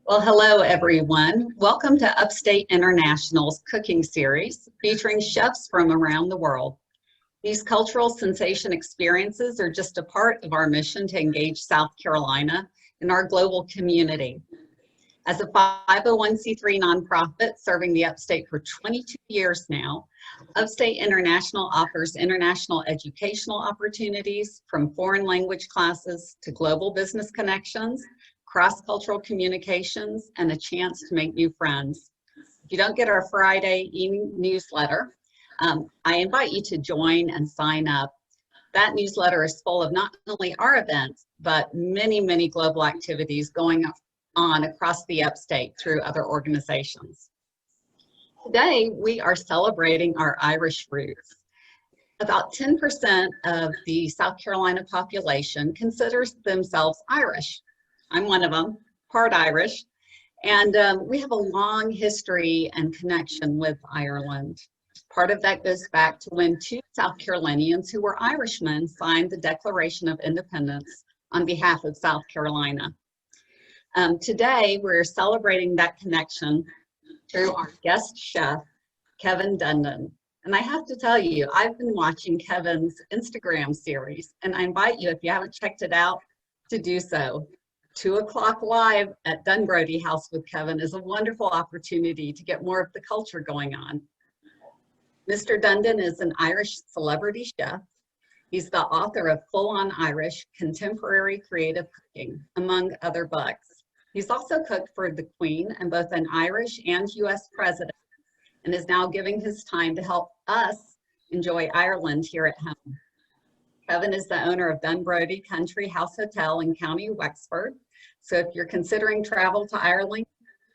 Well, hello everyone. Welcome to Upstate International's cooking series featuring chefs from around the world. These cultural sensation experiences are just a part of our mission to engage South Carolina in our global community. As a 501c3 nonprofit serving the Upstate for 22 years now, Upstate International offers international educational opportunities from foreign language classes to global business connections, cross-cultural communications, and a chance to make new friends. If you don't get our Friday newsletter, I invite you to join and sign up. That newsletter is full of not only our events, but many, many global activities going on across the Upstate through other organizations. Today, we are celebrating our Irish roots. About 10% of the South Carolina population considers themselves Irish. I'm one of them, part Irish, and we have a long history and connection with Ireland. Part of that goes back to when two South Carolinians who were Irishmen signed the Declaration of Independence on behalf of South Carolina. Today, we're celebrating that connection through our guest chef, Kevin Dundon. And I have to tell you, I've been watching Kevin's Instagram series, and I invite you, if you haven't checked it out, to do so. 2 o'clock live at Dunbrody House with Kevin is a wonderful opportunity to get more of the culture going on. Mr. Dundon is an Irish celebrity chef. He's the author of Full on Irish, Contemporary Creative Cooking, among other books. He's also cooked for the Queen and both an Irish and US president, and is now giving his time to help us enjoy Ireland here at home. Kevin is the owner of Dunbrody Country House Hotel in County Wexford. So if you're considering travel to Ireland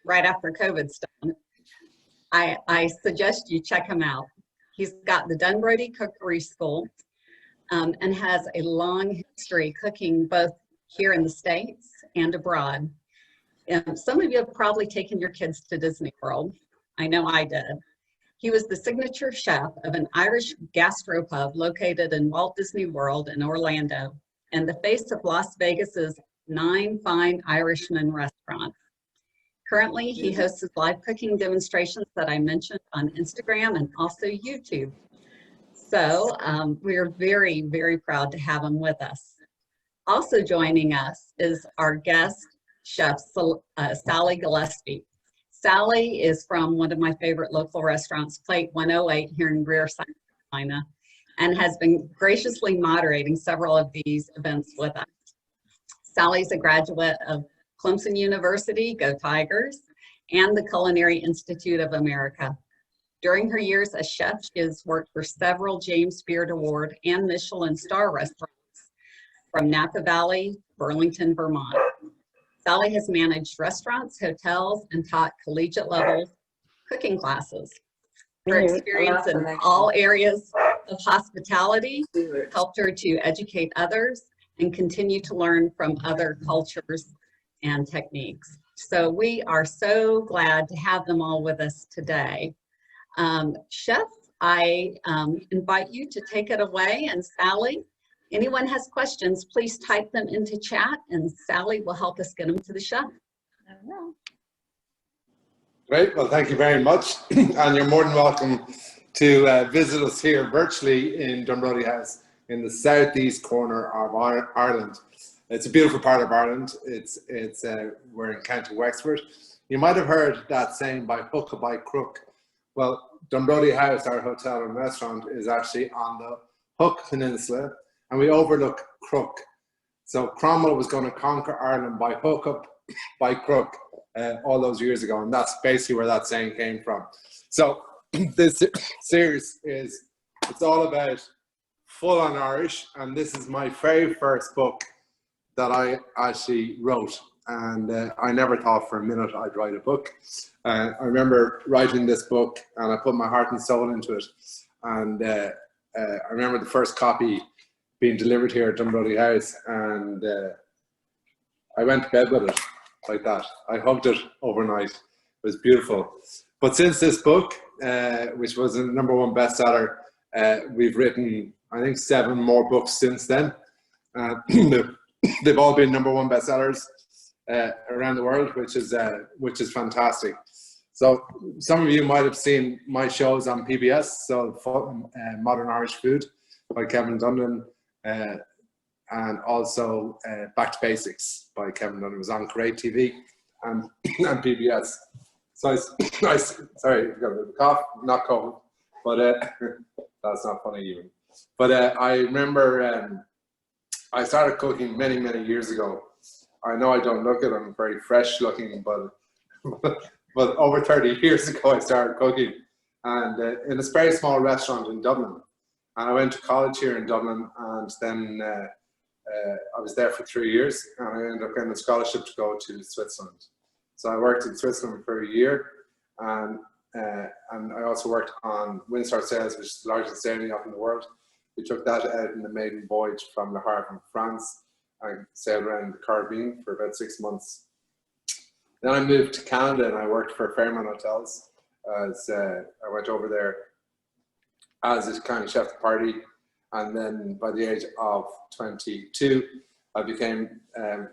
right after COVID's done, I suggest you check him out. He's got the Dunbrody Cookery School and has a long history cooking both here in the States and abroad. Some of you have probably taken your kids to Disney World. I know I did. He was the signature chef of an Irish gastropub located in Walt Disney World in Orlando and the face of Las Vegas's 9 fine Irishmen restaurants. Currently, he hosts his live cooking demonstrations that I mentioned on Instagram and also YouTube. So we're very, very proud to have him with us. Also joining us is our guest chef, Sally Gillespie. Sally is from one of my favorite local restaurants, Plate 108 here in Greer, South Carolina, and has been graciously moderating several of these events with us. Sally's a graduate of Clemson University, go Tigers, and the Culinary Institute of America. During her years as chef, she has worked for several James Beard Award and Michelin star restaurants from Napa Valley, Burlington, Vermont. Sally has managed restaurants, hotels, and taught collegiate level cooking classes. Her experience in all areas of hospitality helped her to educate others and continue to learn from other cultures and techniques. So we are so glad to have them all with us today. Chef, I invite you to take it away, and Sally, anyone has questions, please type them into chat and Sally will help us get them to the chef. Great, well thank you very much. And you're more than welcome to visit us here virtually in Dunbrody House in the southeast corner of Ireland. It's a beautiful part of Ireland. We're in County Wexford. You might have heard that saying, by hook or by crook. Well, Dunbrody House, our hotel and restaurant, is actually on the Hook Peninsula, and we overlook Crook. So Cromwell was going to conquer Ireland by hook up, by crook, all those years ago, and that's basically where that saying came from. So this series it's all about full on Irish, and this is my very first book that I actually wrote, and I never thought for a minute I'd write a book. I remember writing this book, and I put my heart and soul into it, and I remember the first copy being delivered here at Dunbrody House, and I went to bed with it like that. I hugged it overnight. It was beautiful. But since this book, which was a #1 bestseller, we've written, I think, 7 more books since then. They've all been #1 bestsellers. around the world, which is fantastic. So some of you might have seen my shows on PBS, so Modern Irish Food by Kevin Dundon, and also Back to Basics by Kevin Dundon. It was on Great TV and PBS. So sorry, I've got a bit of a cough, not COVID, but that's not funny even. But I remember I started cooking many, many years ago. I know I don't look it, I'm very fresh looking, but over 30 years ago I started cooking, and in a very small restaurant in Dublin. And I went to college here in Dublin, and then I was there for 3 years, and I ended up getting a scholarship to go to Switzerland. So I worked in Switzerland for a year, and I also worked on Windsor Sails, which is the largest sailing yacht in the world. We took that out in the maiden voyage from Le Havre in France. I sailed around the Caribbean for about 6 months. Then I moved to Canada, and I worked for Fairmont Hotels. I went over there as a kind of chef de party, and then by the age of 22, I became an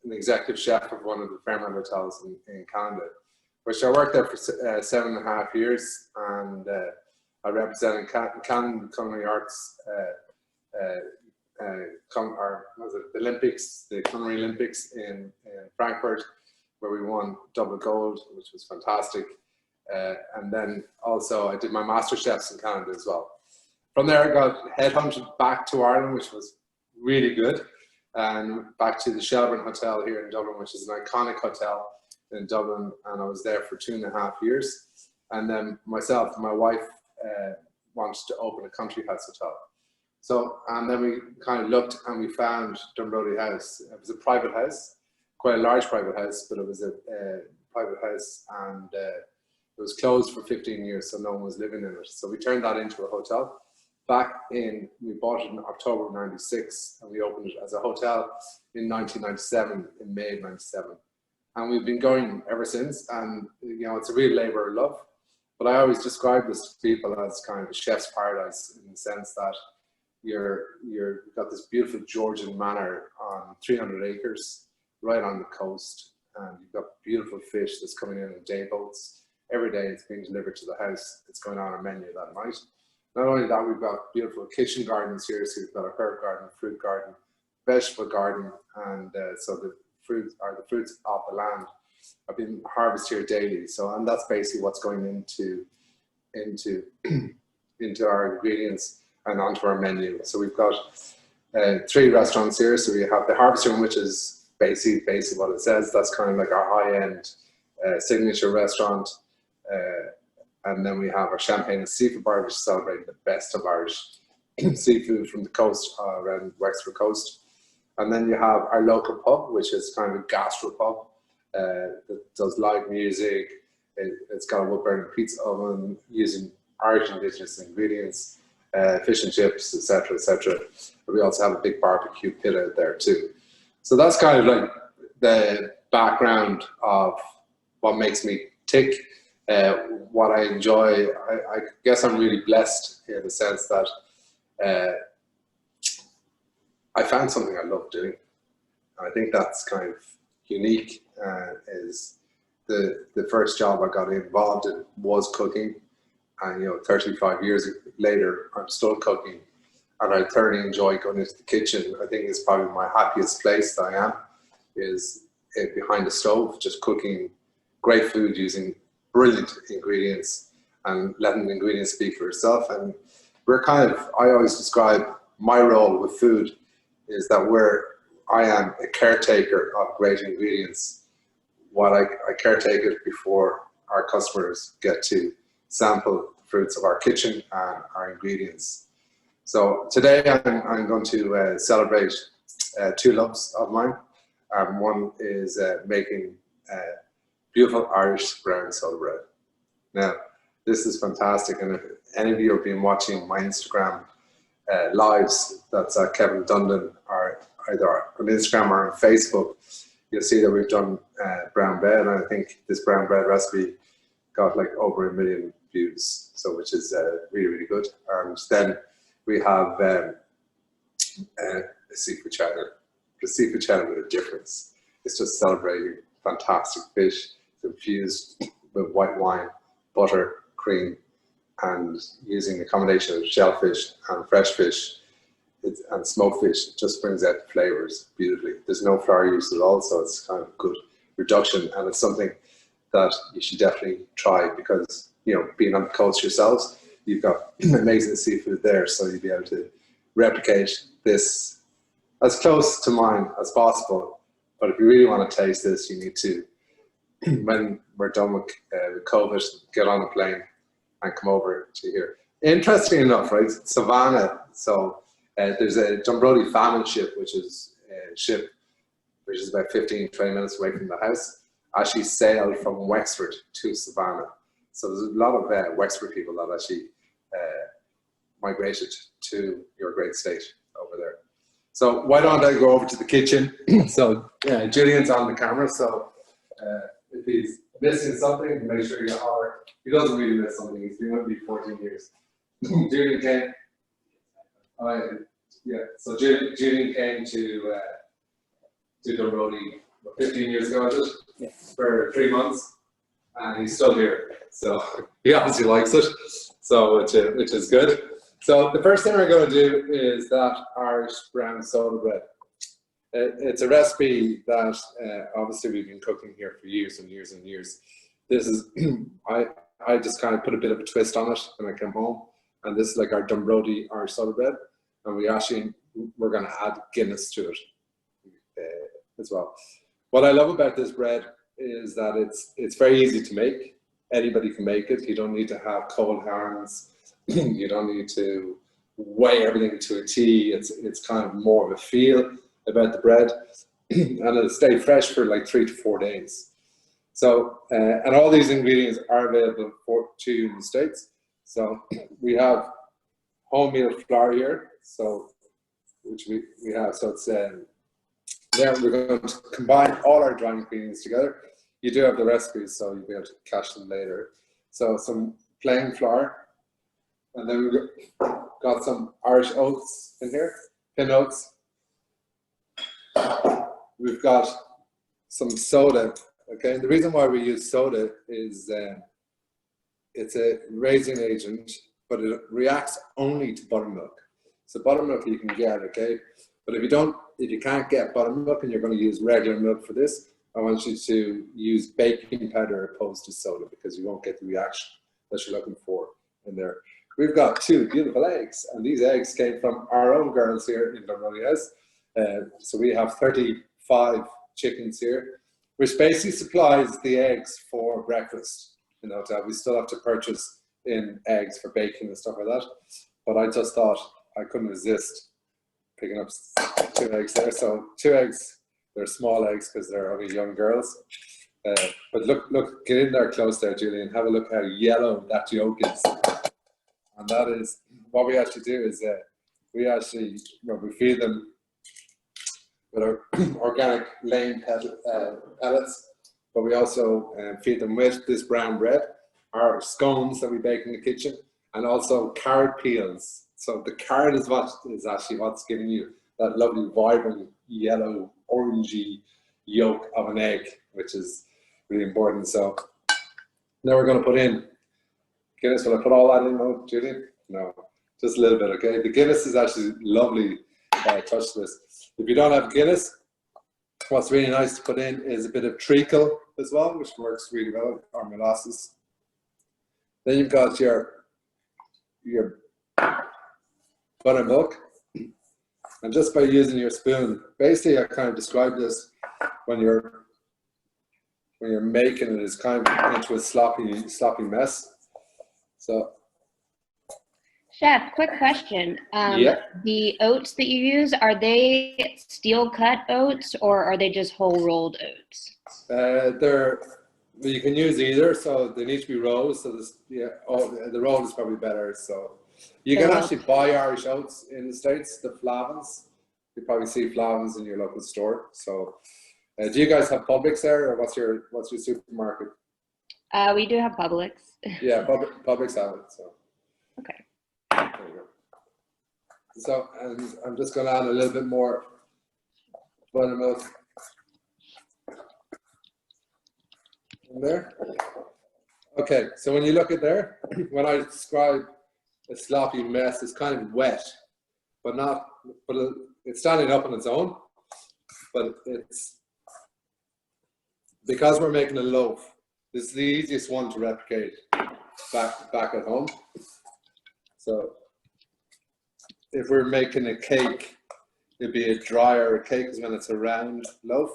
executive chef of one of the Fairmont Hotels in Canada, which I worked there for 7.5 years, and I represented Canada Culinary Arts, the Olympics, the Culinary Olympics in Frankfurt, where we won double gold, which was fantastic. And then also I did my Master Chefs in Canada as well. From there I got headhunted back to Ireland, which was really good, and back to the Shelbourne Hotel here in Dublin, which is an iconic hotel in Dublin, and I was there for 2.5 years. And then myself and my wife wanted to open a country house hotel. So, and then we kind of looked and we found Dunbrody House. It was a private house, quite a large private house, but it was a private house, and it was closed for 15 years, so no one was living in it. So we turned that into a hotel. We bought it in October of '96, and we opened it as a hotel in 1997, in May of '97. And we've been going ever since, and you know, it's a real labor of love. But I always describe this to people as kind of a chef's paradise, in the sense that you've got this beautiful Georgian manor on 300 acres, right on the coast, and you've got beautiful fish that's coming in day boats. Every day it's being delivered to the house. It's going on a menu that night. Not only that, we've got beautiful kitchen gardens here. So we've got a herb garden, fruit garden, vegetable garden, and so the fruits off the land are being harvested here daily. So, and that's basically what's going into our ingredients and onto our menu. So we've got 3 restaurants here. So we have the Harvest Room, which is basically what it says. That's kind of like our high-end signature restaurant. And then we have our Champagne and Seafood Bar, which is celebrating the best of Irish seafood from the coast, around Wexford coast. And then you have our local pub, which is kind of a gastropub that does live music. It's got a wood-burning pizza oven using Irish indigenous ingredients, fish and chips, etc., etc. But we also have a big barbecue pit out there too. So that's kind of like the background of what makes me tick. What I enjoy, I guess I'm really blessed in the sense that I found something I love doing. I think that's kind of unique. Is the first job I got involved in was cooking, and you know, 35 years later, I'm still cooking, and I thoroughly enjoy going into the kitchen. I think it's probably my happiest place that I am, is behind the stove, just cooking great food using brilliant ingredients and letting the ingredients speak for itself. And I always describe my role with food is that I am a caretaker of great ingredients. While I caretake it before our customers get to sample the fruits of our kitchen and our ingredients. So today I'm going to celebrate 2 loves of mine. One is making beautiful Irish brown soda bread. Now, this is fantastic, and if any of you have been watching my Instagram lives, that's Kevin Dundon, or either on Instagram or on Facebook, you'll see that we've done brown bread, and I think this brown bread recipe got like over 1 million views, so which is really, really good. And then we have a seafood cheddar. The seafood cheddar with a difference. it's just celebrating fantastic fish infused with white wine, butter, cream, and using a combination of shellfish and fresh fish and smoked fish. It just brings out the flavors beautifully. There's no flour use at all, so it's kind of good reduction, and it's something that you should definitely try because, you know, being on the coast yourselves, you've got amazing seafood there, so you'll be able to replicate this as close to mine as possible. But if you really want to taste this, you need to, when we're done with COVID, get on a plane and come over to here. Interesting enough, right, Savannah, so there's a Dunbrody famine ship, which is a ship which is about 15-20 minutes away from the house, actually sailed from Wexford to Savannah. So there's a lot of Wexford people that actually migrated to your great state over there. So why don't I go over to the kitchen? So Julian's on the camera, so if he's missing something, make sure you holler. He doesn't really miss something, he's been with me 14 years. Julian came, so Julian came to Dunbrody 15 years ago, for 3 months, and he's still here. So he obviously likes it, so which is good. So the first thing we're going to do is that Irish brown soda bread. It's a recipe that obviously we've been cooking here for years and years and years. This is I just kind of put a bit of a twist on it when I came home, and this is like our Dunbrody Irish soda bread, and we're going to add Guinness to it as well. What I love about this bread is that it's very easy to make. Anybody can make it. You don't need to have cold hands. You don't need to weigh everything to a T. It's kind of more of a feel about the bread, and it'll stay fresh for like 3 to 4 days. So, and all these ingredients are available to you in the States. So we have wholemeal flour here, so which we have. So it's there we're going to combine all our dry ingredients together. You do have the recipes, so you'll be able to catch them later. So some plain flour, and then we've got some Irish oats in here, pin oats. We've got some soda. Okay, and the reason why we use soda is it's a raising agent, but it reacts only to buttermilk. So buttermilk you can get, okay, but if you can't get buttermilk and you're going to use regular milk for this, I want you to use baking powder opposed to soda, because you won't get the reaction that you're looking for in there. We've got 2 beautiful eggs, and these eggs came from our own girls here in Dunbrody House. So we have 35 chickens here, which basically supplies the eggs for breakfast in the hotel. We still have to purchase in eggs for baking and stuff like that, but I just thought I couldn't resist picking up 2 eggs there. So 2 eggs, they're small eggs because they're only young girls. But look, get in there close there, Julian. Have a look how yellow that yolk is. And that is what we actually do is we feed them with our organic lane pellets, but we also feed them with this brown bread, our scones that we bake in the kitchen, and also carrot peels. So the carrot is actually what's giving you that lovely, vibrant, yellow, orangey yolk of an egg, which is really important. So now we're going to put in Guinness. Will I put all that in, Julian? No, just a little bit, okay? The Guinness is actually lovely touch to this. If you don't have Guinness, what's really nice to put in is a bit of treacle as well, which works really well, or molasses. Then you've got your buttermilk, and just by using your spoon, basically I kind of describe this when you're making it is kind of into a sloppy mess. So, Chef, quick question. Yeah. The oats that you use, are they steel cut oats or are they just whole rolled oats? You can use either, so they need to be rolled. So the roll is probably better. So you can actually buy Irish oats in the States, the Flavins. You probably see Flavins in your local store. So do you guys have Publix there, or what's your supermarket? We do have Publix. Yeah, Publix have it. So okay. There you go. So, and I'm just going to add a little bit more buttermilk in there. Okay, so when you look at there, when I describe a sloppy mess, it's kind of wet, but it's standing up on its own. But it's because we're making a loaf. This is the easiest one to replicate back at home. So if we're making a cake, it'd be a drier cake is when it's a round loaf.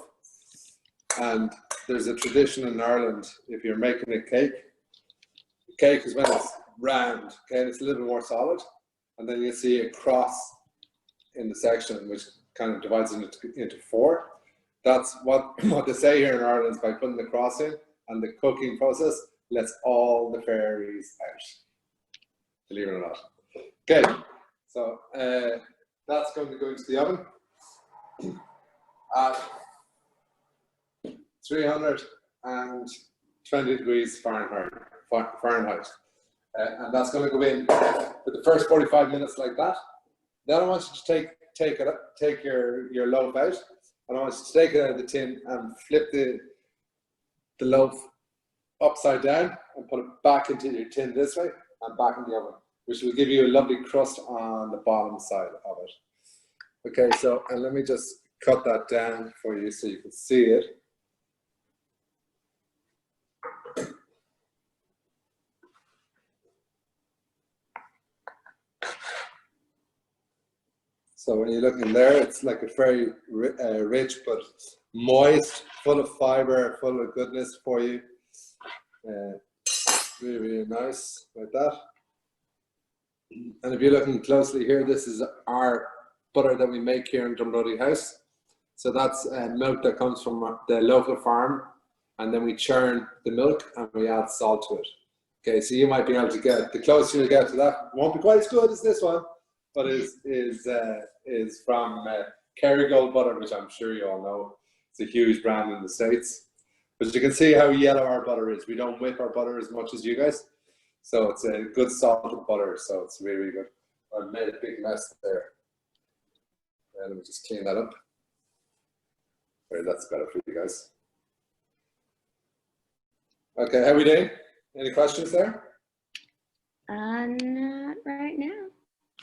And there's a tradition in Ireland, if you're making a cake is when it's round, okay, it's a little more solid. And then you see a cross in the section, which kind of divides it into four. That's what they say here in Ireland is by putting the cross in, and the cooking process lets all the fairies out, believe it or not. Okay, so that's going to go into the oven at 320 degrees Fahrenheit. And that's going to go in for the first 45 minutes like that. Then I want you to take your loaf out, and I want you to take it out of the tin and flip the loaf upside down and put it back into your tin this way and back in the oven, which will give you a lovely crust on the bottom side of it. Okay, so, and let me just cut that down for you so you can see it. So when you look in there, it's like a very rich but moist, full of fiber, full of goodness for you. Really, really nice, like that. And if you're looking closely here, this is our butter that we make here in Dunbrody House. So that's milk that comes from the local farm, and then we churn the milk and we add salt to it. Okay, so you might be able to get, the closer you get to that, won't be quite as good as this one, but is from Kerrygold butter, which I'm sure you all know. It's a huge brand in the States. But you can see how yellow our butter is. We don't whip our butter as much as you guys. So it's a good salted butter, so it's really, really good. I made a big mess there. And let me just clean that up. Right, that's better for you guys. Okay, how are we doing? Any questions there? Not right now.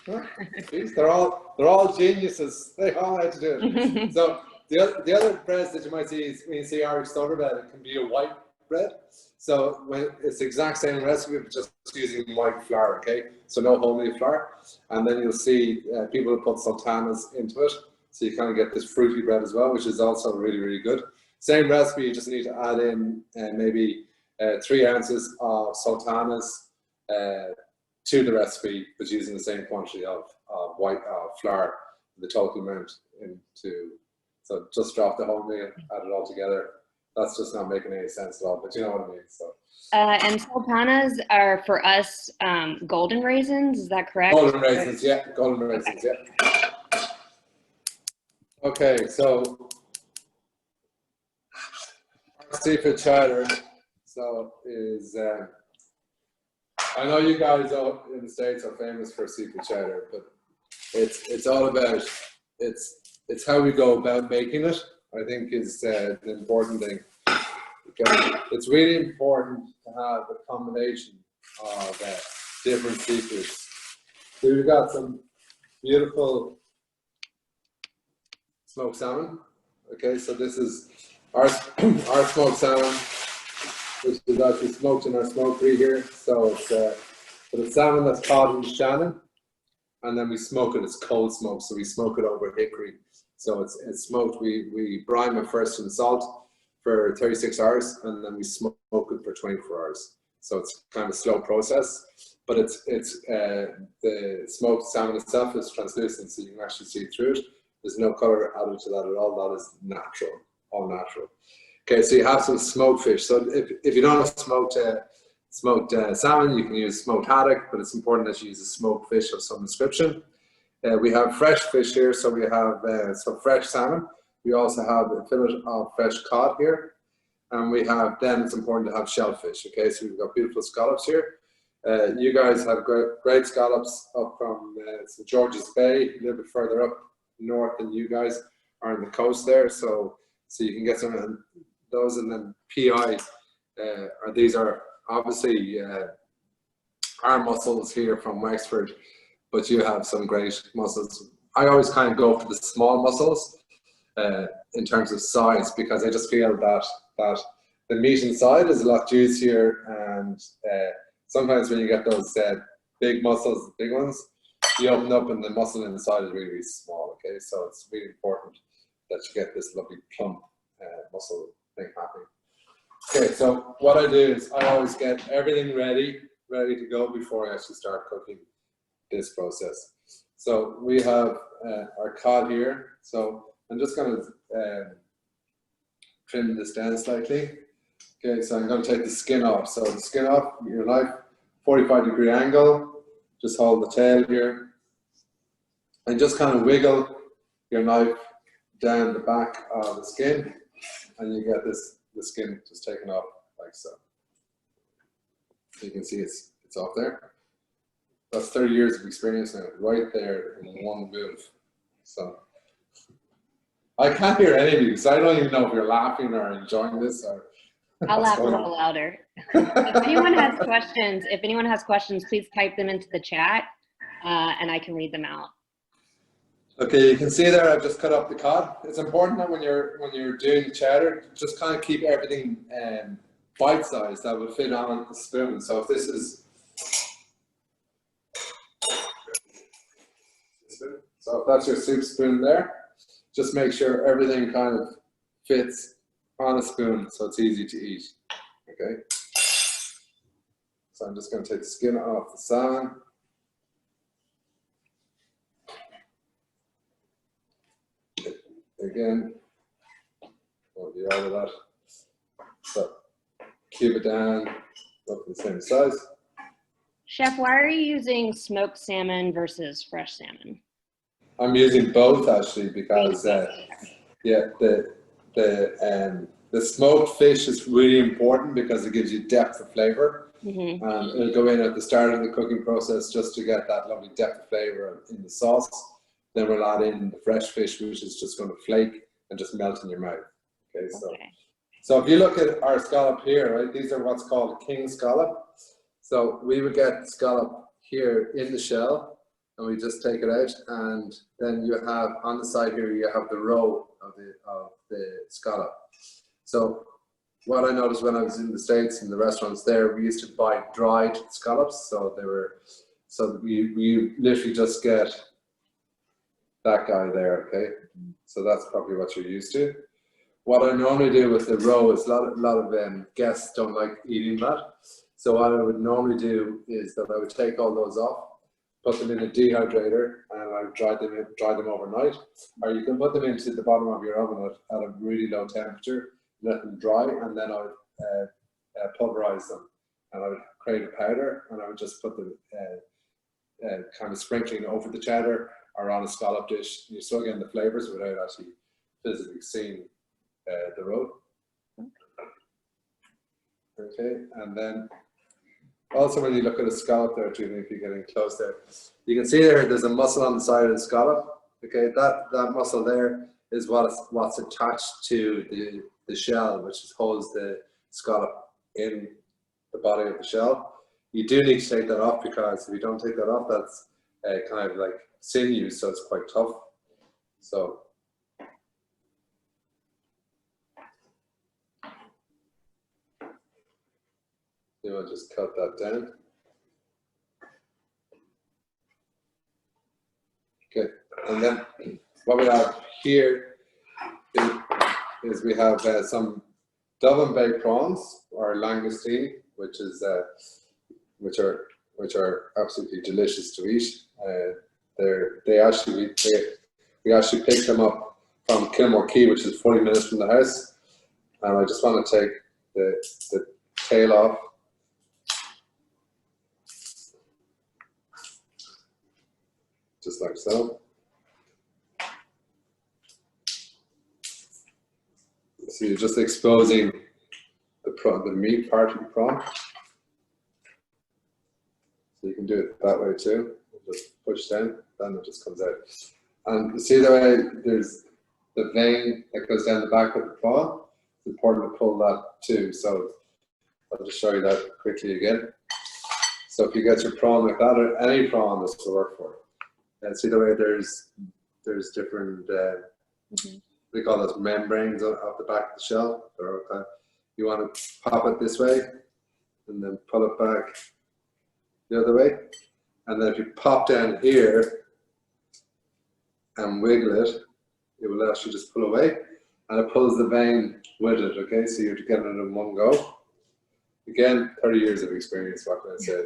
Oh, geez, they're all geniuses. They all know how to do it. So the other breads that you might see is when you see Irish soda bread, it can be a white bread. So when it's the exact same recipe, but just using white flour, okay? So no wholemeal flour. And then you'll see people put sultanas into it. So you kind of get this fruity bread as well, which is also really, really good. Same recipe, you just need to add in maybe 3 ounces of sultanas to the recipe, but using the same quantity of white flour, the total amount into. So just drop the wholemeal, add it all together. That's just not making any sense at all, but you know what I mean. So. And sultanas are for us golden raisins, is that correct? Golden raisins, yeah. Golden raisins, yeah. Okay, so our seafood chowder, so is I know you guys out in the States are famous for seafood chowder, but it's all about it's how we go about making it. I think is the important thing. Okay. It's really important to have a combination of different seafoods. So we've got some beautiful smoked salmon. Okay, so this is our smoked salmon, which is actually smoked in our smokery here. So it's salmon that's caught in Shannon, and then we smoke it. It's cold smoke, so we smoke it over hickory. So it's smoked. We brine it first in salt for 36 hours, and then we smoke it for 24 hours. So it's kind of a slow process, but it's the smoked salmon itself is translucent, so you can actually see through it. There's no color added to that at all. That is natural, all natural. Okay, so you have some smoked fish. So if you don't have smoked salmon, you can use smoked haddock, but it's important that you use a smoked fish of some description. We have fresh fish here, so we have some fresh salmon. We also have a fillet of fresh cod here, and we have, then it's important to have shellfish. Okay, so we've got beautiful scallops here. You guys have great scallops up from St. George's Bay, a little bit further up north than you guys are on the coast there. So you can get some of those, and then PI these are obviously our mussels here from Wexford, but you have some great mussels. I always kind of go for the small mussels in terms of size, because I just feel that the meat inside is a lot juicier, and sometimes when you get those big mussels, the big ones, you open up and the mussel inside is really, really small, okay? So it's really important that you get this lovely plump mussel thing happening. Okay, so what I do is I always get everything ready to go before I actually start cooking this process. So we have our cod here. So I'm just going to trim this down slightly. Okay, so I'm going to take the skin off. So the skin off, your knife, 45-degree angle. Just hold the tail here. And just kind of wiggle your knife down the back of the skin, and you get the skin just taken off like so. You can see it's off there. That's 30 years of experience now, right there in one move. So I can't hear any of you, so I don't even know if you're laughing or enjoying this or. I'll laugh a little louder. If anyone has questions, please type them into the chat, and I can read them out. Okay, you can see there I've just cut up the cod. It's important that when you're doing the cheddar, just kind of keep everything bite-sized that will fit on the spoon. So if this is, so if that's your soup spoon there, just make sure everything kind of fits on a spoon so it's easy to eat. Okay. So I'm just going to take the skin off the salmon. Again, won't be out of that. So cube it down, roughly the same size. Chef, why are you using smoked salmon versus fresh salmon? I'm using both actually because yeah, the smoked fish is really important because it gives you depth of flavor. Mm-hmm. It'll go in at the start of the cooking process just to get that lovely depth of flavor in the sauce. Then we'll add in the fresh fish, which is just going to flake and just melt in your mouth. Okay, so if you look at our scallop here, right, these are what's called king scallop. So we would get scallop here in the shell, and we just take it out, and then you have on the side here you have the roe of the scallop. So what I noticed when I was in the States in the restaurants there, we used to buy dried scallops. So we literally just get that guy there, okay? So that's probably what you're used to. What I normally do with the roe is a lot of guests don't like eating that. So what I would normally do is that I would take all those off, put them in a dehydrator, and I would dry them overnight. Or you can put them into the bottom of your oven at a really low temperature, let them dry, and then I would pulverize them. And I would create a powder, and I would just put them kind of sprinkling over the cheddar or on a scallop dish. You're still getting the flavors without actually physically seeing the roe. Okay, and then also when you look at a scallop there, Julie, if you're getting close there, you can see there's a muscle on the side of the scallop. Okay, that muscle there is what's attached to the shell, which holds the scallop in the body of the shell. You do need to take that off, because if you don't take that off, that's kind of like sinew, so it's quite tough. So you want to just cut that down. Okay, and then what we have here is we have some Dublin Bay Prawns or langoustine, which are absolutely delicious to eat. We actually picked them up from Kilmore Quay, which is 40 minutes from the house, and I just want to take the tail off. Just like so. So you're just exposing the meat part of the prawn. So you can do it that way too. Just push down, then it just comes out. And you see the way there's the vein that goes down the back of the prawn. It's important to pull that too. So I'll just show you that quickly again. So if you get your prawn like that, or any prawn, this will work for. And see the way there's different, we call those membranes off the back of the shell. You want to pop it this way, and then pull it back the other way. And then if you pop down here and wiggle it, it will actually just pull away, and it pulls the vein with it, okay? So you're getting it in one go. Again, 30 years of experience, what can I say?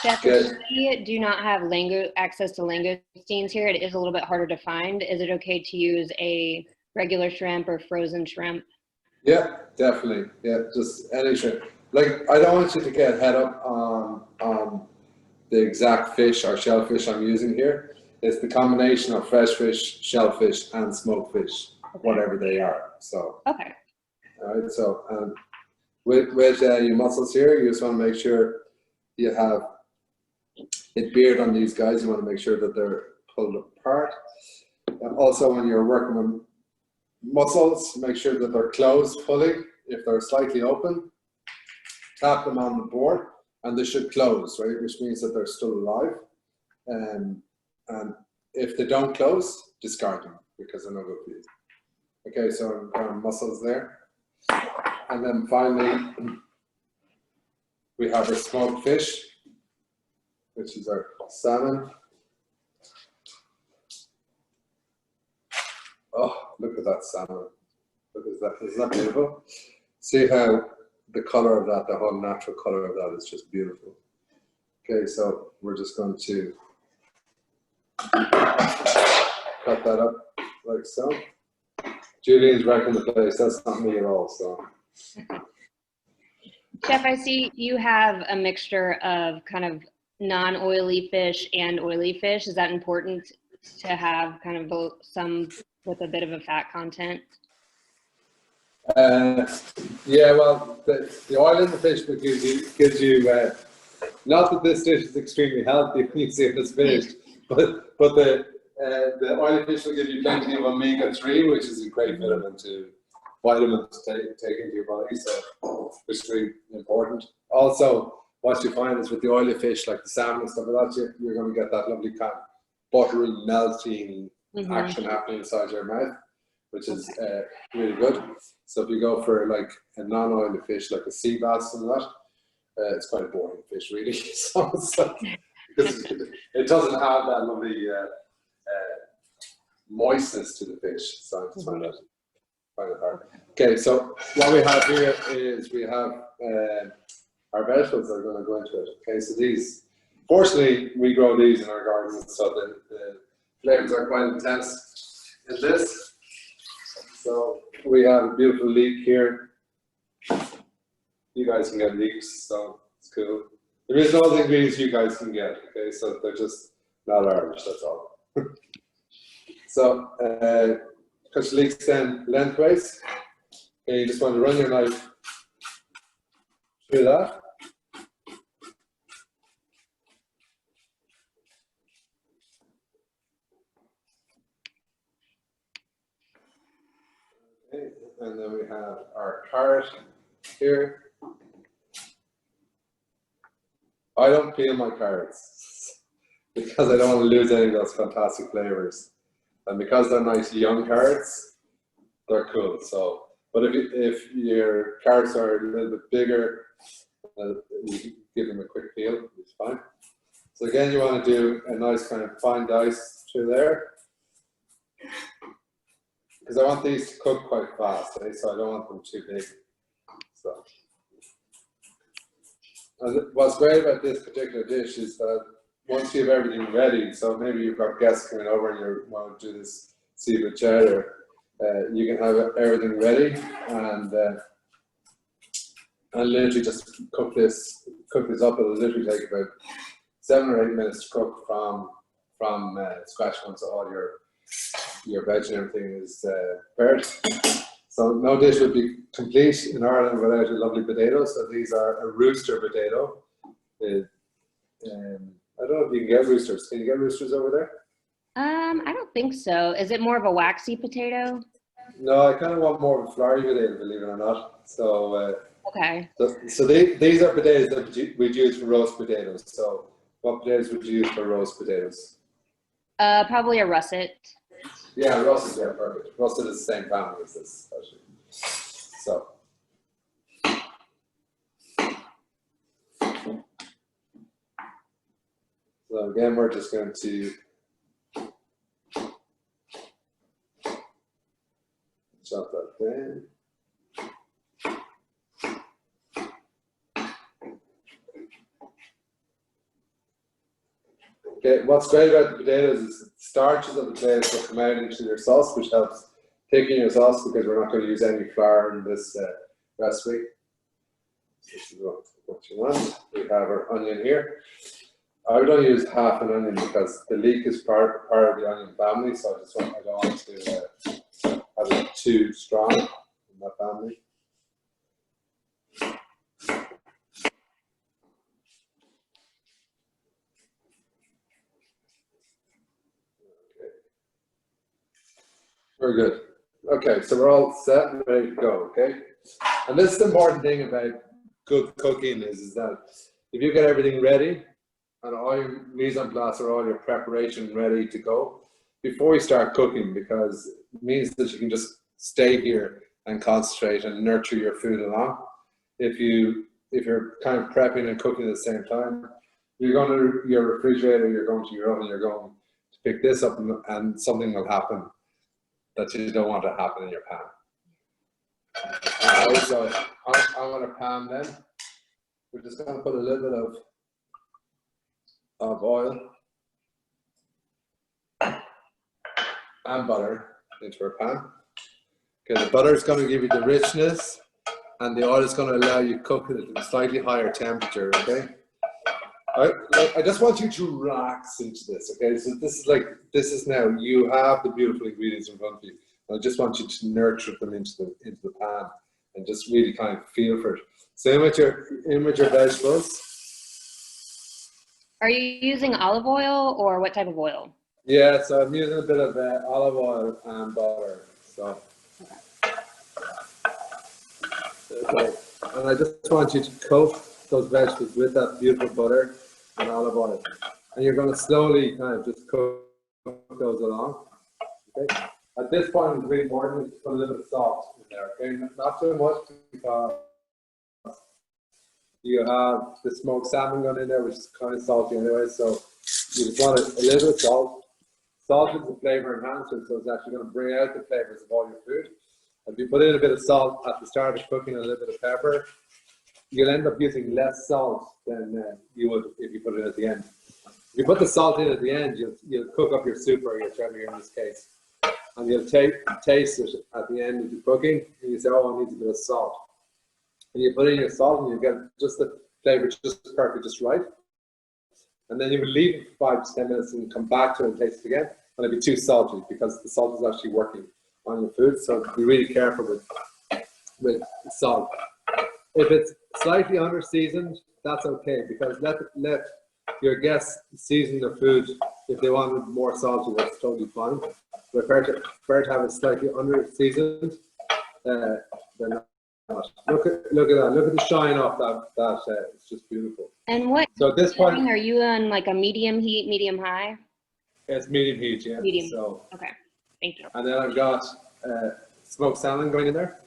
Chef, if we do not have access to langoustines here, it is a little bit harder to find. Is it okay to use a regular shrimp or frozen shrimp? Yeah, definitely. Yeah, just any shrimp. Like, I don't want you to get head up on the exact fish or shellfish I'm using here. It's the combination of fresh fish, shellfish, and smoked fish, whatever they are. So, okay. All right. So, with your mussels here, you just want to make sure you have it beard on these guys. You want to make sure that they're pulled apart. And also, when you're working with mussels, make sure that they're closed fully. If they're slightly open, tap them on the board, and they should close, right? Which means that they're still alive. And if they don't close, discard them because they're no good for you. Okay, so mussels there. And then finally, we have our smoked fish, which is our salmon. Oh, look at that salmon. Look at that. Isn't that beautiful? See how the color of that, the whole natural color of that is just beautiful. Okay, so we're just going to cut that up like so. Julian's wrecking the place. That's not me at all, so. Chef, I see you have a mixture of kind of non-oily fish and oily fish. Is that important to have kind of both, some with a bit of a fat content? Yeah, well, the oil in the fish gives you not that this dish is extremely healthy when you see it is finished, but the oily fish will give you plenty of omega-3, which is a great vitamin to take into your body, so it's really important. Also, what you find is with the oily fish, like the salmon and stuff like that, you're going to get that lovely kind of buttery, melting action happening inside your mouth, which is really good. So if you go for like a non-oily fish, like a sea bass and that, it's quite a boring fish, really. So because it doesn't have that lovely moistness to the fish, so I just find it hard. Okay, so what we have here is we have our vegetables that are going to go into it. Okay, so these, fortunately, we grow these in our gardens, so the flavors are quite intense in this. So we have a beautiful leek here. You guys can get leeks, so it's cool. There is no other ingredients you guys can get, okay, so they're just not Irish, that's all. So, cut your leeks then lengthways. Okay, you just want to run your knife through that. Okay, and then we have our carrot here. I don't peel my carrots because I don't want to lose any of those fantastic flavors. And because they're nice young carrots, they're cool. So, but if your carrots are a little bit bigger, you give them a quick peel, it's fine. So again, you want to do a nice kind of fine dice through there, because I want these to cook quite fast, eh? So I don't want them too big. So, and what's great about this particular dish is that once you have everything ready, so maybe you've got guests coming over and you want to do this seafood cheddar, you can have everything ready and literally just cook this up. It'll literally take about 7 or 8 minutes to cook from scratch once all your veg and everything is prepared. So no dish would be complete in Ireland without a lovely potato. So these are a rooster potato. I don't know if you can get roosters. Can you get roosters over there? I don't think so. Is it more of a waxy potato? No, I kind of want more of a flowery potato, believe it or not. So Okay. So these are potatoes that we'd use for roast potatoes. So what potatoes would you use for roast potatoes? Probably a russet. Yeah, russet, yeah, perfect. Russet is the same family as this, actually. So again, we're just going to chop that down. Okay, what's great about the potatoes is the starches of the potatoes will come out into your sauce, which helps thicken your sauce because we're not going to use any flour in this recipe. So this is what you want. We have our onion here. I would only use half an onion because the leek is part of the onion family, so I don't want to have it too strong in that family. Very good. Okay, so we're all set and ready to go, okay? And this is the important thing about good cooking is that if you get everything ready and all your mise en place or all your preparation ready to go before you start cooking, because it means that you can just stay here and concentrate and nurture your food along. If you're kind of prepping and cooking at the same time, you're going to your refrigerator, you're going to your oven, you're going to pick this up and something will happen that you don't want to happen in your pan. So I'm on a pan then. We're just going to put a little bit of oil and butter into our pan. Okay, the butter is going to give you the richness and the oil is going to allow you to cook it at a slightly higher temperature, okay? I just want you to relax into this, okay? So this is now, you have the beautiful ingredients in front of you. I just want you to nurture them into the pan and just really kind of feel for it. So in with your vegetables. Are you using olive oil or what type of oil? Yeah, so I'm using a bit of olive oil and butter. So. Okay. And I just want you to coat those vegetables with that beautiful butter and olive oil. And you're going to slowly kind of just cook those along. Okay. At this point, it's really important to put a little bit of salt in there. Okay, not too much because you have the smoked salmon going in there, which is kind of salty anyway. So you just want a little bit of salt. Salt is a flavor enhancer, so it's actually going to bring out the flavors of all your food. If you put in a bit of salt at the start of cooking and a little bit of pepper, you'll end up using less salt than you would if you put it at the end. If you put the salt in at the end, you'll cook up your soup or your chutney in this case. And you'll taste it at the end of the cooking, and you say, oh, it needs a bit of salt. And you put in your salt, and you get just the flavor just perfect, just right. And then you would leave it for 5 to 10 minutes and come back to it and taste it again. And it'd be too salty because the salt is actually working on your food. So be really careful with salt. If it's slightly under seasoned, that's okay because let your guests season their food. If they wanted more salty, that's totally fine. But prefer to have it slightly under seasoned than not. Look at that. Look at the shine off that. It's just beautiful. And what? So at this point, are you on like a medium heat, medium high? It's medium heat, yeah. Medium. So okay, thank you. And then I've got smoked salmon going in there.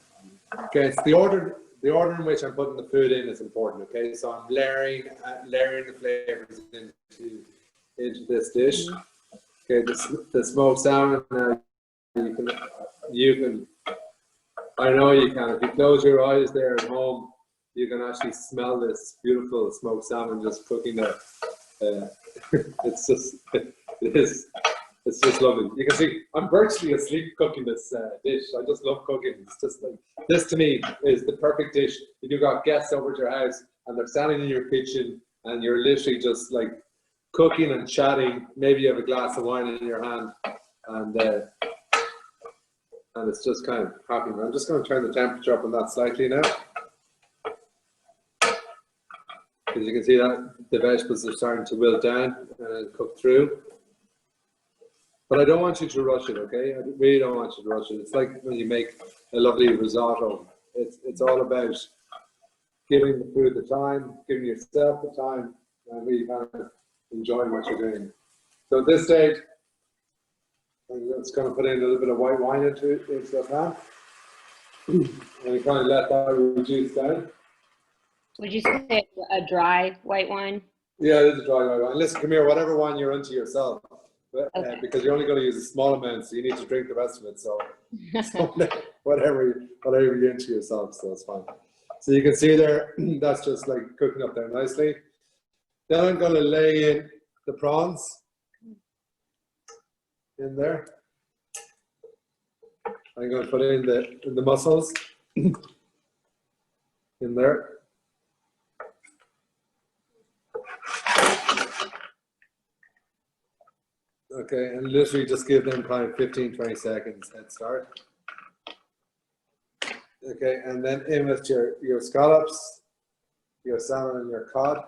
Okay, it's the order in which I'm putting the food in is important. Okay, so I'm layering the flavors into this dish. Okay, the smoked salmon. You can. I know you can. If you close your eyes there at home, you can actually smell this beautiful smoked salmon just cooking there. It's just lovely. You can see I'm virtually asleep cooking this dish. I just love cooking. It's just like this to me is the perfect dish. If you've got guests over at your house and they're standing in your kitchen and you're literally just like cooking and chatting. Maybe you have a glass of wine in your hand, and it's just kind of happening. I'm just going to turn the temperature up on that slightly now. As you can see that the vegetables are starting to wilt down and cook through. But I don't want you to rush it, okay? I really don't want you to rush it. It's like when you make a lovely risotto. It's all about giving the food the time, giving yourself the time, and really kind of enjoying what you're doing. So at this stage, I'm just going to put in a little bit of white wine into the pan, and you kind of let that reduce down. Would you say it's a dry white wine? Yeah, it is a dry white wine. Listen, come here, whatever wine you're into yourself, Okay. because you're only going to use a small amount, so you need to drink the rest of it. So, whatever you're into yourself, so it's fine. So you can see there, that's just like cooking up there nicely. Then I'm going to lay in the prawns in there. I'm going to put in the mussels in there. Okay, and literally just give them kind of 15-20 seconds head start. Okay, and then in with your scallops, your salmon, and your cod.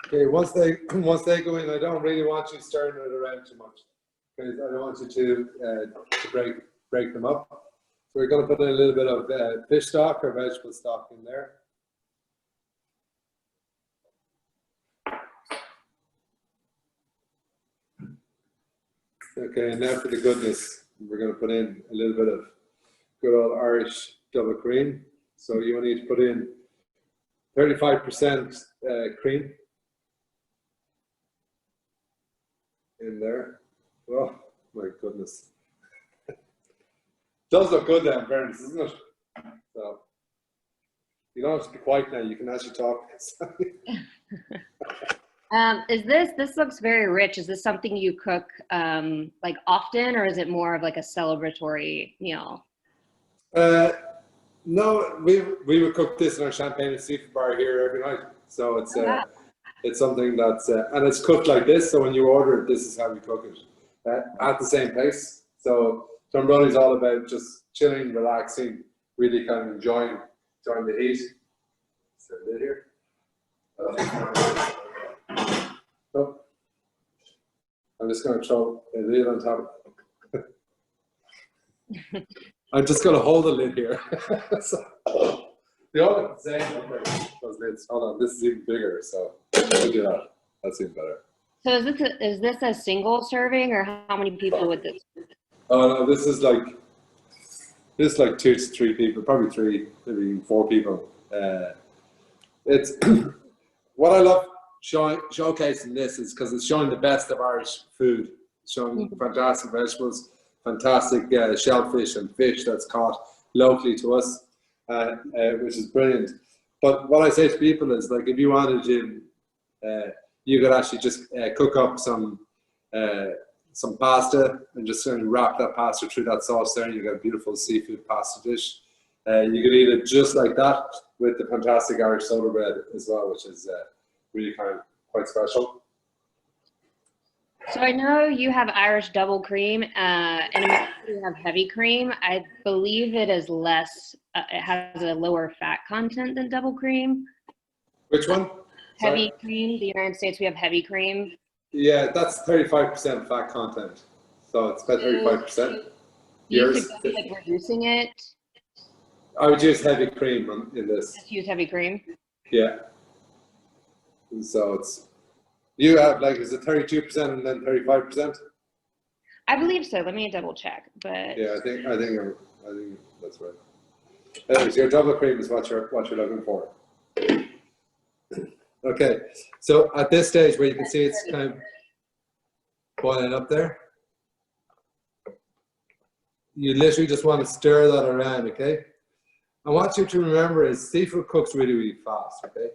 Okay, once they go in, I don't really want you stirring it around too much, because I don't want you to break them up. So we're going to put in a little bit of fish stock or vegetable stock in there. Okay, and now for the goodness, we're going to put in a little bit of good old Irish double cream. So you need to put in 35% cream in there. Oh my goodness. Does look good then, fairness, isn't it? So you don't have to be quiet now, you can actually talk. This looks very rich. Is this something you cook like often, or is it more of like a celebratory meal? No, we would cook this in our champagne and seafood bar here every night. So it's it's something that's and it's cooked like this. So when you order it, this is how we cook it at the same place. So Dunbrody is all about just chilling, relaxing, really kind of enjoying the heat. So lid here. Oh, I'm just going to throw a lid on top. I'm just going to hold the lid here. So, they all look the same. Those lids. Hold on, this is even bigger. So we'll do that. That's even better. So is this a single serving, or how many people would this? Oh no, this is like 2 to 3 people, probably 3, maybe even 4 people. It's what I love showcasing this is because it's showing the best of Irish food, showing fantastic vegetables, fantastic shellfish and fish that's caught locally to us, which is brilliant. But what I say to people is, like, if you wanted to, you could actually just cook up some pasta and just kind of wrap that pasta through that sauce there, and you got a beautiful seafood pasta dish. You could eat it just like that with the fantastic Irish soda bread as well, which is really kind of quite special. So I know you have Irish double cream, and you have heavy cream. I believe it is less. It has a lower fat content than double cream. Which one? Heavy cream. The United States, we have heavy cream. Yeah, that's 35% fat content. So it's about 35%. You could be like reducing it. I would use heavy cream in this. Just use heavy cream. Yeah. And so it's, you have, like, is it 32% and then 35%? I believe so. Let me double check. But Yeah, I think that's right. Anyways, your double cream is what you're looking for. Okay, so at this stage where you can see it's kind of boiling up there, you literally just want to stir that around, okay? And what you have to remember is seafood cooks really, really fast, okay?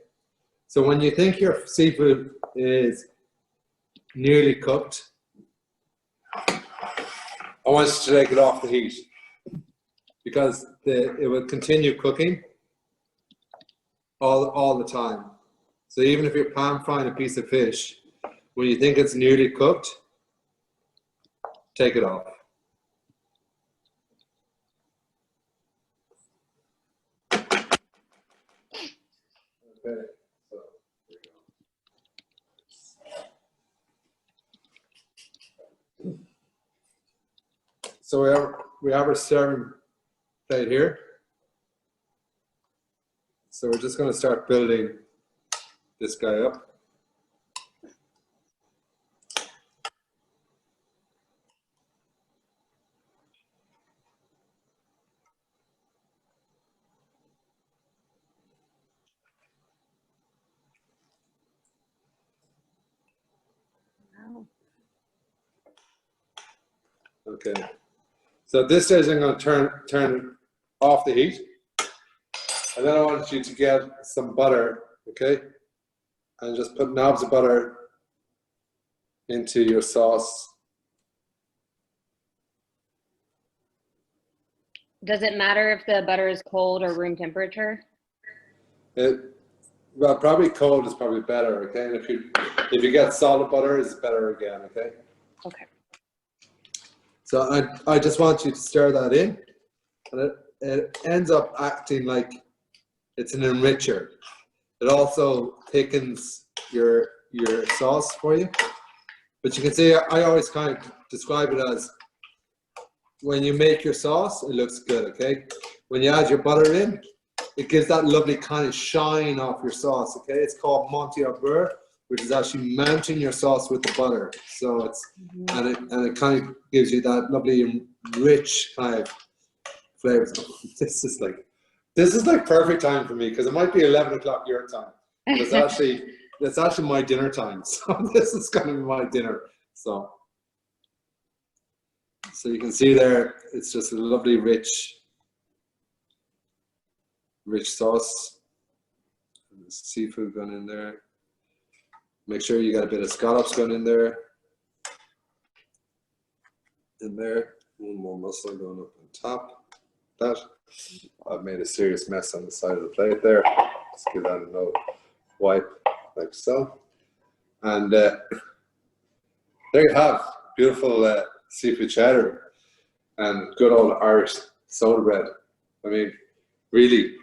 So when you think your seafood is nearly cooked, I want you to take it off the heat, because it will continue cooking all the time. So even if you're pan frying a piece of fish, when you think it's nearly cooked, take it off. Okay, so here we go. So we have our serving plate here. So we're just going to start building this guy up. Wow. Okay. So at this stage, I'm going to turn off the heat. And then I want you to get some butter, okay? And just put knobs of butter into your sauce. Does it matter if the butter is cold or room temperature? Well, probably cold is probably better, okay? And if you get solid butter, it's better again, okay? Okay. So I just want you to stir that in, and it ends up acting like it's an enricher. It also thickens your sauce for you. But you can see I always kind of describe it as when you make your sauce, it looks good, okay? When you add your butter in, it gives that lovely kind of shine off your sauce, okay? It's called Monty au beurre, which is actually mounting your sauce with the butter. So it's, and it kind of gives you that lovely rich kind of flavors. This is like perfect time for me because it might be 11 o'clock your time. It's actually my dinner time. So this is going to be my dinner. So you can see there, it's just a lovely rich sauce. Seafood going in there. Make sure you got a bit of scallops going in there. One more mussel going up on top. That I've made a serious mess on the side of the plate there. Just give that a little wipe like so. And there you have beautiful seafood cheddar and good old Irish soda bread. I mean, really,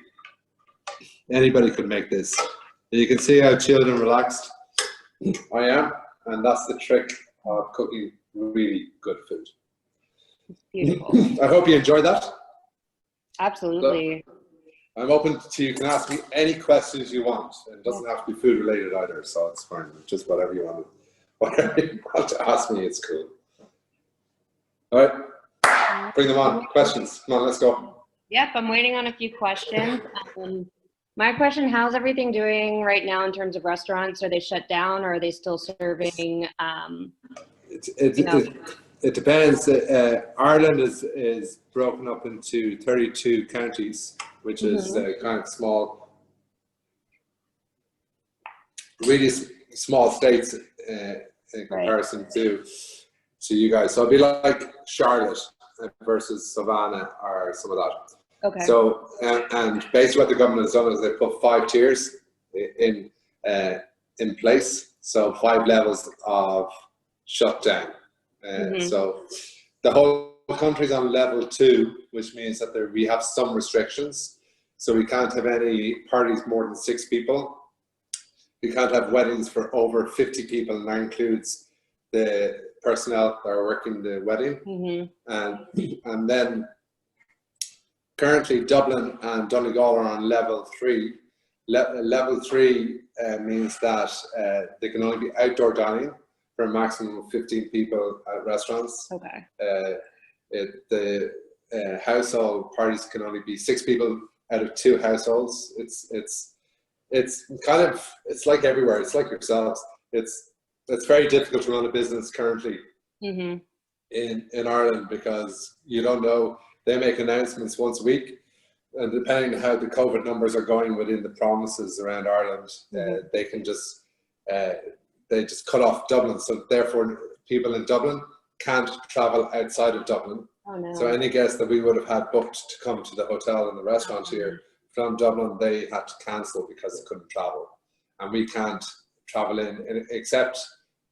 anybody could make this. And you can see how chilled and relaxed I am, and that's the trick of cooking really good food. It's beautiful. I hope you enjoyed that. Absolutely. So, I'm open to, you can ask me any questions you want. It doesn't have to be food related either, so it's fine. Just whatever you want to ask me, it's cool. All right, bring them on. Questions, come on, let's go. Yep, I'm waiting on a few questions. My question, how's everything doing right now in terms of restaurants? Are they shut down or are they still serving? It depends. Ireland is broken up into 32 counties, which is kind of small, really small states in comparison to you guys. So it'd be like Charlotte versus Savannah or some of that. Okay. So and basically what the government has done is they put 5 tiers in place. So 5 levels of shutdown. So the whole country's on level 2, which means that we have some restrictions. So we can't have any parties more than 6 people. We can't have weddings for over 50 people, and that includes the personnel that are working the wedding. And then currently Dublin and Donegal are on level 3. Level 3 means that they can only be outdoor dining for a maximum of 15 people at restaurants. Okay. The household parties can only be 6 people out of 2 households. It's kind of, it's like everywhere. It's like yourselves. It's very difficult to run a business currently in Ireland because you don't know. They make announcements once a week, and depending on how the COVID numbers are going within the provinces around Ireland, they can just cut off Dublin. So therefore, people in Dublin can't travel outside of Dublin. Oh, no. So any guests that we would have had booked to come to the hotel and the restaurant here from Dublin, they had to cancel because they couldn't travel. And we can't travel in except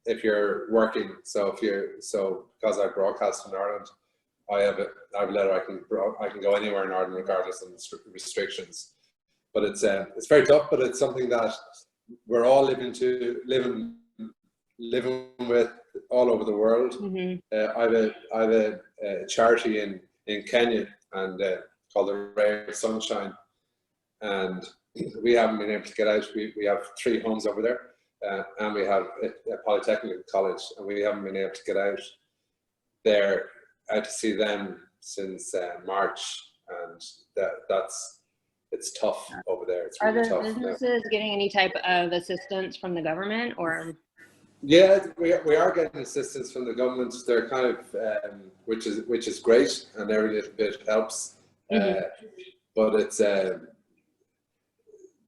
if you're working. So because I broadcast in Ireland, I have a letter. I can go anywhere in Ireland regardless of restrictions. But it's very tough. But it's something that we're all living with all over the world. I have a charity in Kenya and called the Ray of Sunshine, and we haven't been able to get out. We have 3 homes over there, and we have a polytechnic college, and we haven't been able to get out there out to see them since March, and it's tough over there. It's Are really the tough. businesses getting any type of assistance from the government, or? Yeah, we are getting assistance from the government. They're kind of, which is great, and every little bit helps. But it's the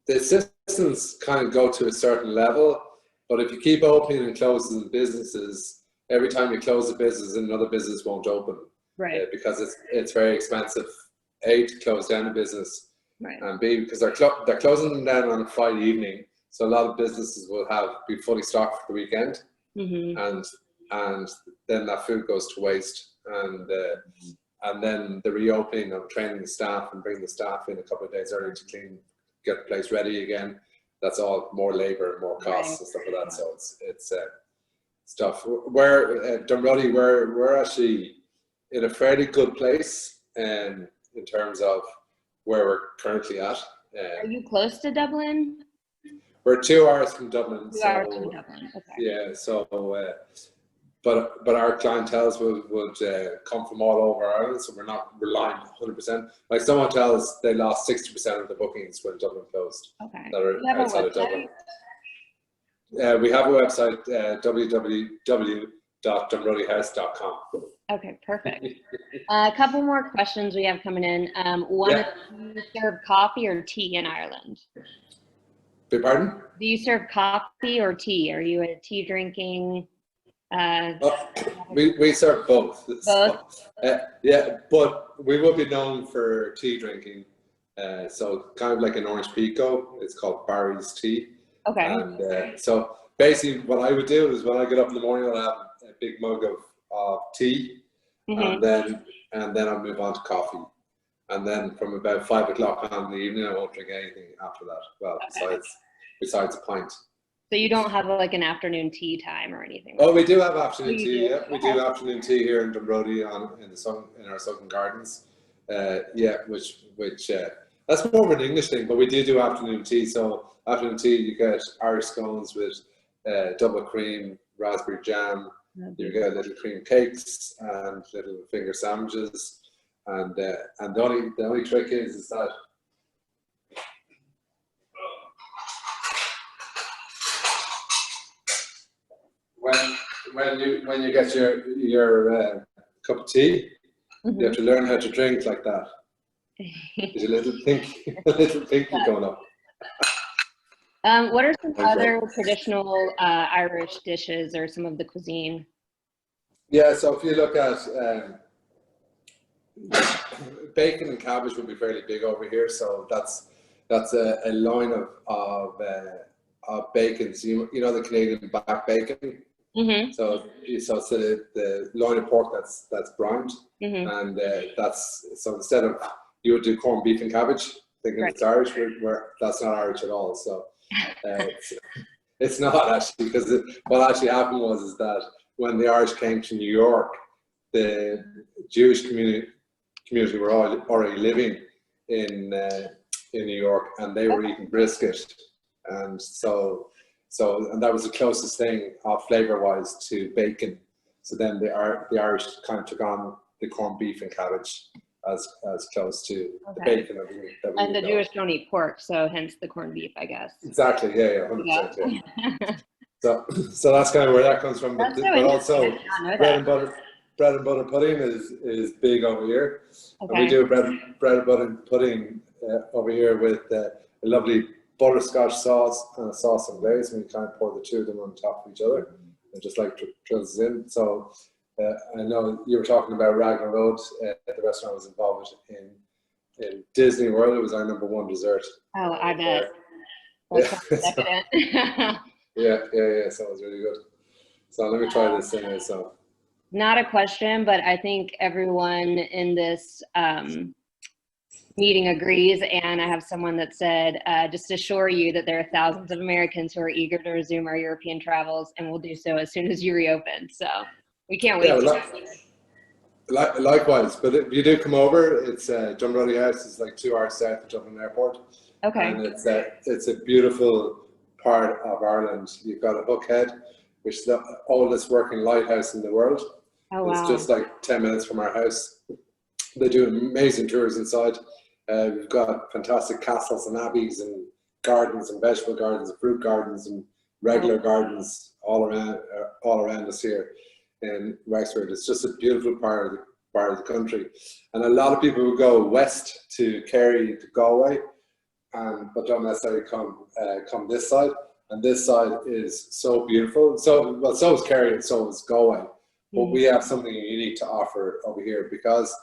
assistance kind of go to a certain level. But if you keep opening and closing businesses, every time you close a business, another business won't open. Right. Because it's very expensive. A, to close down a business, Right. and B, because they're closing them down on a Friday evening. So a lot of businesses will be fully stocked for the weekend, and then that food goes to waste, and then the reopening of training the staff and bringing the staff in a couple of days early to get the place ready again. That's all more labor and more costs and stuff like that. So it's stuff. Dunbrody, we're actually in a fairly good place in terms of where we're currently at. Are you close to Dublin? We're 2 hours from Dublin. 2 hours from Dublin. Okay. Yeah, so but our clientele would come from all over Ireland, so we're not relying 100%. Like some hotels, they lost 60% of the bookings when Dublin closed. Okay. That are Do you have outside a of Dublin. website? We have a website, www.dunbrodyhouse.com. Okay, perfect. A couple more questions we have coming in. One, is, do you serve coffee or tea in Ireland? Beg pardon? Do you serve coffee or tea? Are you a tea drinking? We serve both. Both? So, yeah, but we will be known for tea drinking. So kind of like an orange pekoe. It's called Barry's tea. Okay. And so basically what I would do is when I get up in the morning, I'll have a big mug of tea, and then I'll move on to coffee. And then from about 5 o'clock on in the evening, I won't drink anything after that. Well, besides a pint. So you don't have like an afternoon tea time or anything? Oh, we do have afternoon You tea. do? Yeah, we do afternoon tea here in Dunbrody in our sunken gardens. Yeah, which that's more of an English thing, but we do afternoon tea. So afternoon tea, you get Irish scones with double cream, raspberry jam. You get little cream cakes and little finger sandwiches. And the only trick is that when you get your cup of tea, you have to learn how to drink like that. There's a little pinky going up. What are some other traditional Irish dishes or some of the cuisine? Yeah, so if you look at bacon and cabbage would be fairly big over here. So that's a line of bacon. So you know the Canadian back bacon. So it's the loin of pork that's browned, and so instead of you would do corned beef and cabbage, thinking it's Irish, where that's not Irish at all. So it's not actually, because what actually happened was that when the Irish came to New York, the Jewish community were already living in New York, and they were eating brisket, and and that was the closest thing flavor-wise to bacon. So then the Irish kind of took on the corned beef and cabbage as close to the bacon that we And the know. Jewish don't eat pork, so hence the corned beef, I guess. Exactly, yeah, 100%. Yeah. So that's kind of where that comes from. But also bread and butter pudding is big over here. Okay. And we do bread and butter pudding over here with a lovely butterscotch sauce and a sauce and glaze, and we kind of pour the two of them on top of each other and just like drills in. So I know you were talking about Ragnar Road. The restaurant I was involved in Disney World. It was our #1 dessert. Oh, I bet. Yeah. So it was really good. So let me try this anyway. So not a question, but I think everyone in this meeting agrees, and I have someone that said, just assure you that there are thousands of Americans who are eager to resume our European travels, and will do so as soon as you reopen. So we can't wait. Likewise, but if you do come over, it's Dunbrody House is like 2 hours south of Dublin Airport. Okay. And it's a beautiful part of Ireland. You've got a Hookhead, which is the oldest working lighthouse in the world. Oh, wow. It's just like 10 minutes from our house. They do amazing tours inside. We've got fantastic castles and abbeys and gardens and vegetable gardens and fruit gardens and regular gardens all around us here in Wexford. It's just a beautiful part of the country. And a lot of people will go west to Kerry, to Galway, but don't necessarily come this side. And this side is so beautiful. So is Kerry and so is Galway. But we have something unique to offer over here because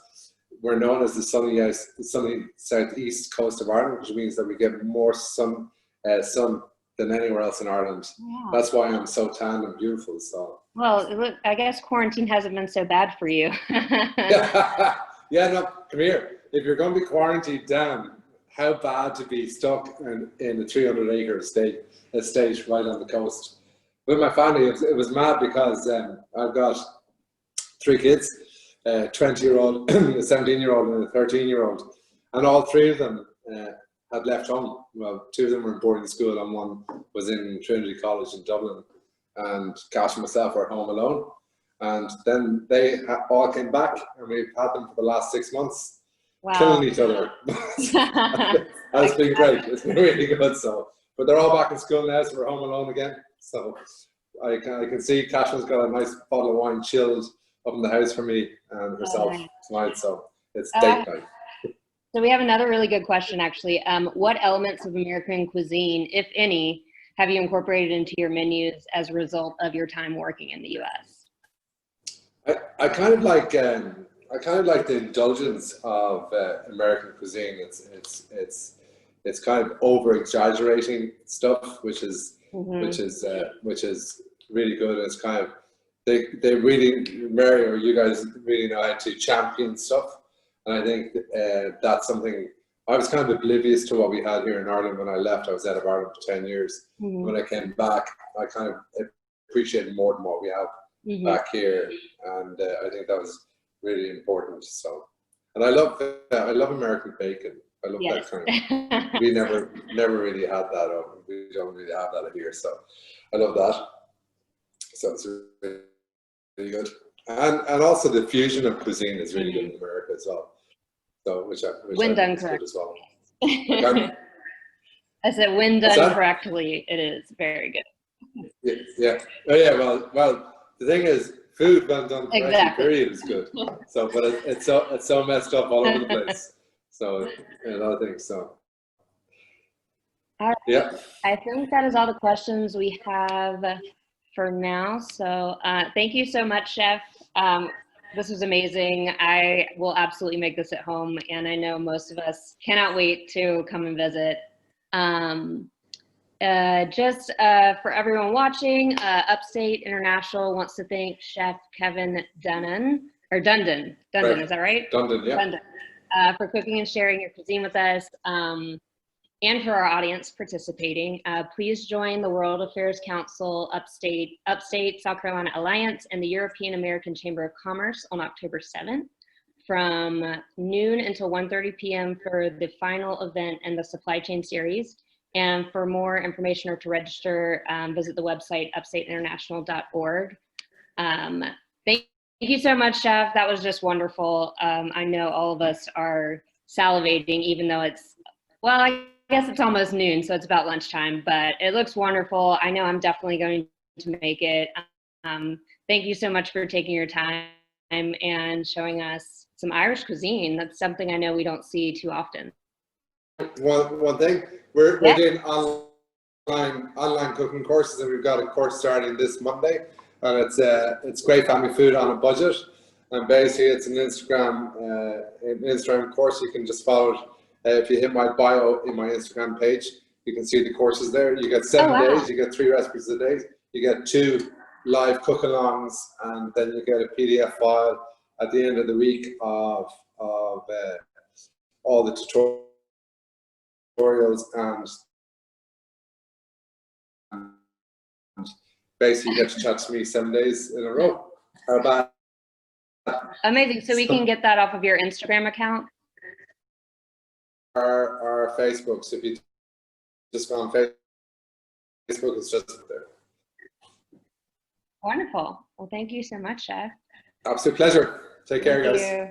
we're known as the sunny southeast coast of Ireland, which means that we get more sun than anywhere else in Ireland. Wow. That's why I'm so tan and beautiful. So. Well, look, I guess quarantine hasn't been so bad for you. Yeah, no, come here. If you're going to be quarantined down, how bad to be stuck in a 300-acre estate right on the coast. With my family, it was mad because I've got 3 kids, a 20-year-old, a 17-year-old, and a 13-year-old, and all 3 of them had left home. Well, 2 of them were in boarding school, and 1 was in Trinity College in Dublin. And Cash and myself were home alone. And then they all came back, and we've had them for the last 6 months, killing each other. That's been great. It's been really good. So, but they're all back in school now, so we're home alone again. So I can see Cashman's got a nice bottle of wine chilled up in the house for me and herself tonight. So it's date night. So we have another really good question, actually. What elements of American cuisine, if any, have you incorporated into your menus as a result of your time working in the U.S.? I kind of like the indulgence of American cuisine. It's kind of over exaggerating stuff, which is really good. It's kind of they really, Mary or you guys really know how to champion stuff, and I think that's something. I was kind of oblivious to what we had here in Ireland when I left. I was out of Ireland for 10 years. When I came back, I kind of appreciated more than what we have back here, and I think that was really important. So, and I love American bacon. I love that kind of. We never really had that. We don't really have that here, so I love that. So it's really, really good, and also the fusion of cuisine is really good in America as well. So which when done correctly as well. I said when done correctly, it is very good. Yeah. Oh yeah. Well. The thing is, food when done correctly, period, is good. So, but it's so messed up all over the place. So, a lot of things. So, all right. Yeah. I think that is all the questions we have for now. So, thank you so much, Chef. This was amazing. I will absolutely make this at home, and I know most of us cannot wait to come and visit. Just for everyone watching, Upstate International wants to thank Chef Kevin Dundon, right. Is that right? Dundon, yeah. Dundon, for cooking and sharing your cuisine with us, and for our audience participating. Please join the World Affairs Council Upstate South Carolina Alliance and the European American Chamber of Commerce on October 7th from noon until 1:30 p.m. for the final event in the supply chain series. And for more information or to register, visit the website upstateinternational.org. Thank you so much, Chef. That was just wonderful. I know all of us are salivating, even though it's, well, I guess it's almost noon, so it's about lunchtime, but it looks wonderful. I know I'm definitely going to make it. Thank you so much for taking your time and showing us some Irish cuisine. That's something I know we don't see too often. One thing, we're doing online cooking courses, and we've got a course starting this Monday, and it's great family food on a budget. And basically, it's an Instagram course. You can just follow it. If you hit my bio in my Instagram page, you can see the courses there. You get 7 days. You get 3 recipes a day. You get 2 live cook-alongs, and then you get a PDF file at the end of the week of all the tutorials, and basically you get to chat to me 7 days in a row. How about amazing. So we can get that off of your Instagram account? Our Facebook. So if you just on Facebook. It's just there. Wonderful. Well, thank you so much, Chef. Absolute pleasure. Take care, Thank guys. you.